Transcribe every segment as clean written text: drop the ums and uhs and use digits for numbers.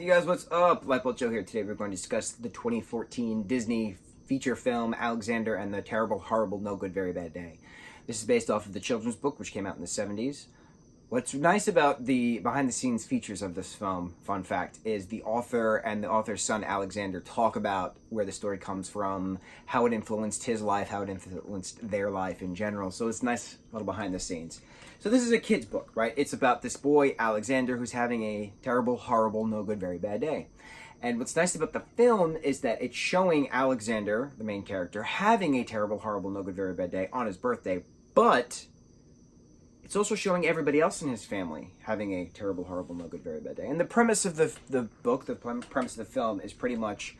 Hey guys, what's up? lightboltjoe here. Today we're going to discuss the 2014 Disney feature film Alexander and the Terrible, Horrible, No Good, Very Bad Day. This is based off of the children's book, which came out in the 70s. What's nice about the behind-the-scenes features of this film, fun fact, is the author and the author's son Alexander talk about where the story comes from, how it influenced his life, how it influenced their life in general. So it's nice little behind-the-scenes. So this is a kid's book, right? It's about this boy, Alexander, who's having a terrible, horrible, no good, very bad day. And what's nice about the film is that it's showing Alexander, the main character, having a terrible, horrible, no good, very bad day on his birthday, but it's also showing everybody else in his family having a terrible, horrible, no good, very bad day. And the premise of the book, the premise of the film is pretty much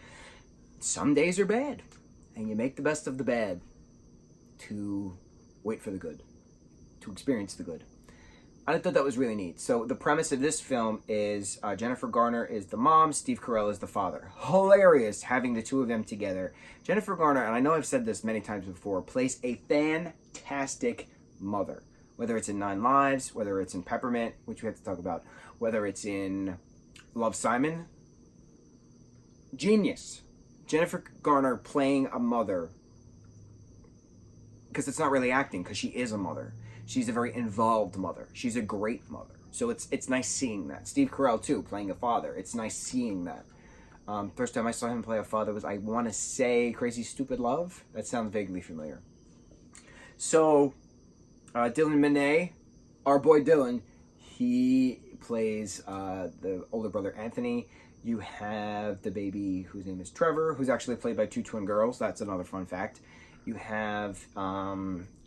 some days are bad, and you make the best of the bad to wait for the good, to experience the good. I thought that was really neat. So the premise of this film is Jennifer Garner is the mom, Steve Carell is the father. Hilarious having the two of them together. Jennifer Garner, and I know I've said this many times before, plays a fantastic mother. Whether it's in 9 Lives, whether it's in Peppermint, which we have to talk about, whether it's in Love, Simon. Genius. Jennifer Garner playing a mother, because it's not really acting, because she is a mother. She's a very involved mother. She's a great mother. So it's nice seeing that. Steve Carell, too, playing a father. It's nice seeing that. First time I saw him play a father was, I want to say, Crazy Stupid Love. That sounds vaguely familiar. So Dylan Monet, our boy Dylan, he plays the older brother Anthony. You have the baby whose name is Trevor, who's actually played by 2 twin girls. That's another fun fact. You have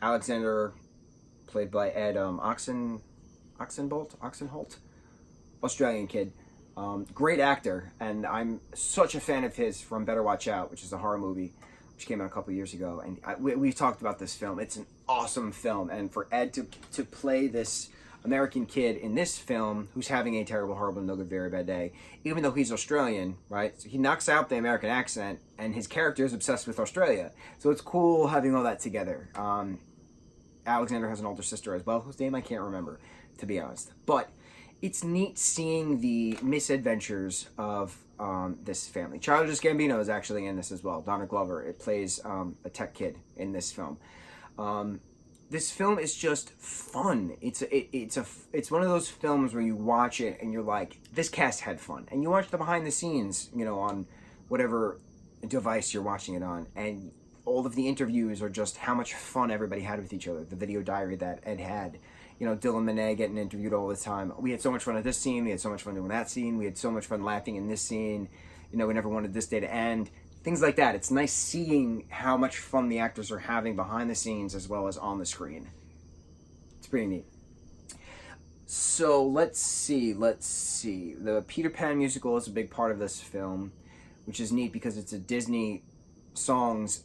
Alexander, played by Ed Oxenholt, Australian kid. Great actor, and I'm such a fan of his from Better Watch Out, which is a horror movie, which came out a couple years ago. And we've talked about this film. It's an awesome film, and for Ed to play this American kid in this film who's having a terrible, horrible, no good, very bad day, even though he's Australian, right? So he knocks out the American accent, and his character is obsessed with Australia. So it's cool having all that together. Alexander has an older sister as well, whose name I can't remember, to be honest. But it's neat seeing the misadventures of this family. Childish Gambino is actually in this as well. Donna Glover. It plays a tech kid in this film. This film is just fun. It's one of those films where you watch it and you're like, this cast had fun. And you watch the behind the scenes, on whatever device you're watching it on, and all of the interviews are just how much fun everybody had with each other. The video diary that Ed had. Dylan Monet getting interviewed all the time. We had so much fun at this scene. We had so much fun doing that scene. We had so much fun laughing in this scene. We never wanted this day to end. Things like that. It's nice seeing how much fun the actors are having behind the scenes as well as on the screen. It's pretty neat. So let's see. The Peter Pan musical is a big part of this film, which is neat because it's a Disney songs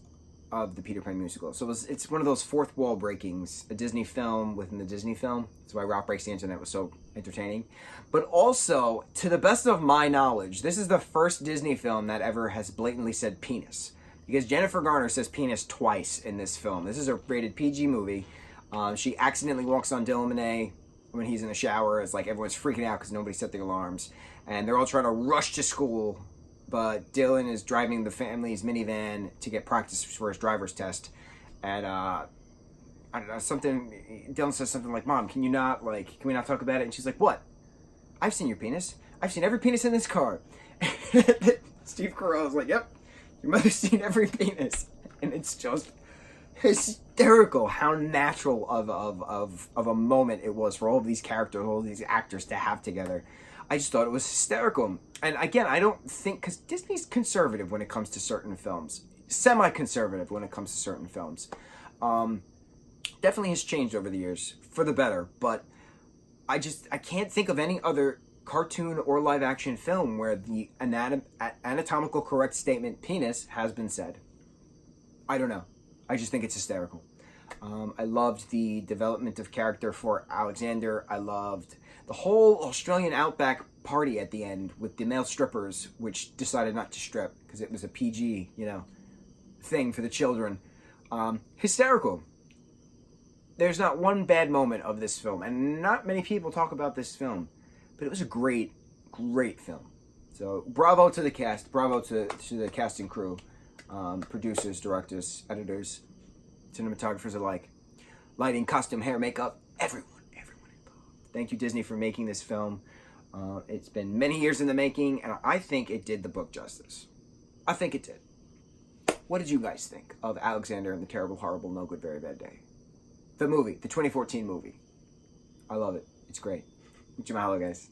of the Peter Pan musical. So it's one of those fourth wall breakings, a Disney film within the Disney film. That's why Rock Breaks the Internet was so entertaining. But also, to the best of my knowledge, this is the first Disney film that ever has blatantly said penis. Because Jennifer Garner says penis twice in this film. This is a rated PG movie. She accidentally walks on Dylan Monet when he's in the shower. It's like everyone's freaking out because nobody set the alarms. And they're all trying to rush to school, but Dylan is driving the family's minivan to get practice for his driver's test. And I don't know, Dylan says something like, Mom, can we not talk about it? And she's like, what? I've seen your penis. I've seen every penis in this car. Steve Carell is like, yep, your mother's seen every penis. And it's just hysterical how natural of a moment it was for all of these characters, all of these actors to have together. I just thought it was hysterical. And again, I don't think, because Disney's conservative when it comes to certain films. Semi-conservative when it comes to certain films. Definitely has changed over the years, for the better. But I can't think of any other cartoon or live-action film where the anatomical correct statement, penis, has been said. I don't know. I just think it's hysterical. I loved the development of character for Alexander. I loved the whole Australian Outback party at the end with the male strippers, which decided not to strip because it was a PG, thing for the children. Hysterical. There's not one bad moment of this film, and not many people talk about this film, but it was a great, great film. So bravo to the cast, bravo to the cast and crew, producers, directors, editors, cinematographers alike, lighting, costume, hair, makeup, everyone involved. Thank you, Disney, for making this film. It's been many years in the making, and I think it did the book justice. I think it did. What did you guys think of Alexander and the Terrible, Horrible, No Good, Very Bad Day? The movie, the 2014 movie. I love it. It's great. Mucho mahalo, guys.